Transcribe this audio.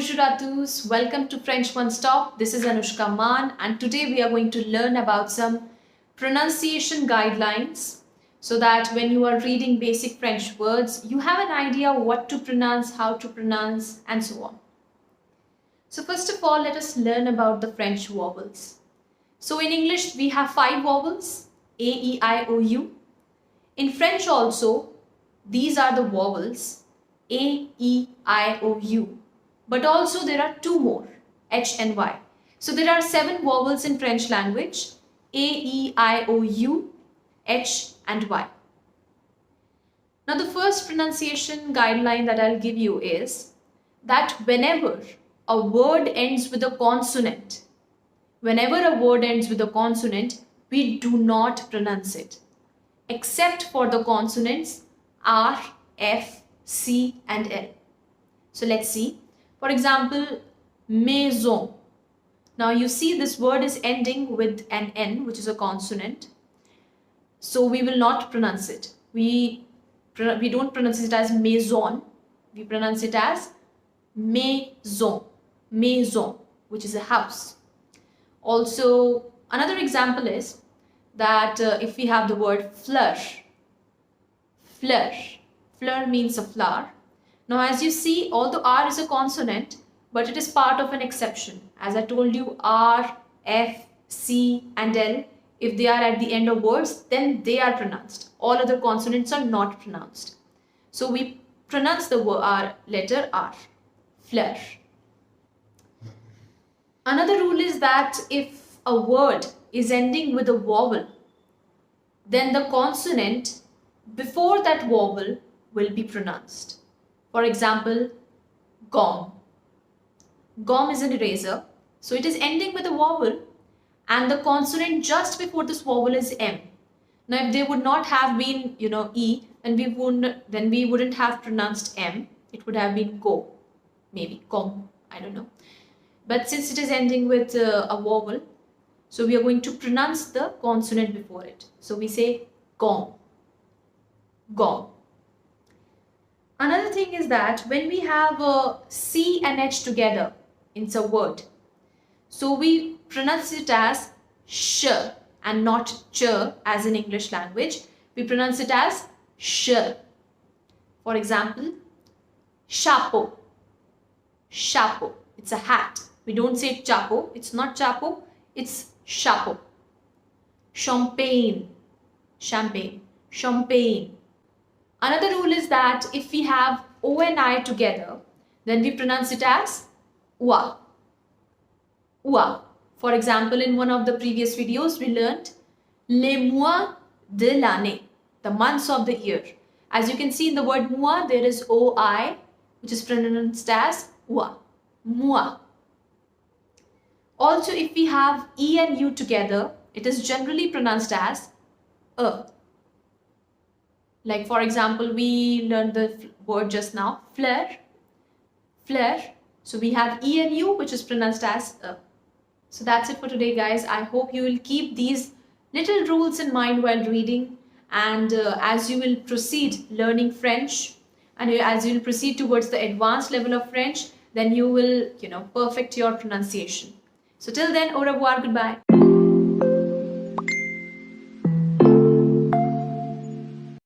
Bonjour à tous, welcome to French One Stop. This is Anushka Man and today we are going to learn about some pronunciation guidelines so that when you are reading basic French words, you have an idea what to pronounce, how to pronounce and so on. So first of all, let us learn about the French vowels. So in English, we have 5 vowels, A, E, I, O, U. In French also, these are the vowels, A, E, I, O, U. But also there are 2 more, H and Y. So there are 7 vowels in French language, A, E, I, O, U, H and Y. Now the first pronunciation guideline that I'll give you is that whenever a word ends with a consonant, we do not pronounce it, except for the consonants R, F, C and L. So let's see. For example, maison. Now you see this word is ending with an N, which is a consonant. So we will not pronounce it. We don't pronounce it as maison. We pronounce it as maison. Maison, which is a house. Also, another example is that if we have the word fleur. Fleur. Fleur means a flower. Now as you see, although R is a consonant, but it is part of an exception. As I told you, R, F, C and L, if they are at the end of words, then they are pronounced. All other consonants are not pronounced. So we pronounce the letter R, fleur. Another rule is that if a word is ending with a vowel, then the consonant before that vowel will be pronounced. For example, gomme. Gomme is an eraser. So it is ending with a vowel and the consonant just before this vowel is M. Now if they would not have been, E, then we wouldn't have pronounced M. It would have been go, maybe, gomme, I don't know. But since it is ending with a vowel, so we are going to pronounce the consonant before it. So we say gomme, gomme. Another thing is that when we have C and H together in a word, so we pronounce it as sh and not ch as in English language. We pronounce it as sh. For example, chapeau. Chapeau. It's a hat. We don't say chapeau. It's not chapeau. It's chapeau. Champagne. Champagne. Champagne. Another rule is that if we have O and I together, then we pronounce it as oua. Oua. For example, in one of the previous videos, we learned les mois de l'année, the months of the year. As you can see in the word mois, there is OI, which is pronounced as oua. Mois. Also, if we have E and U together, it is generally pronounced as a. Like for example, we learned the word just now, fleur, fleur. So we have E and U, which is pronounced as a. So that's it for today, guys. I hope you will keep these little rules in mind while reading. And as you will proceed learning French, and as you will proceed towards the advanced level of French, then you will, perfect your pronunciation. So till then, au revoir, goodbye.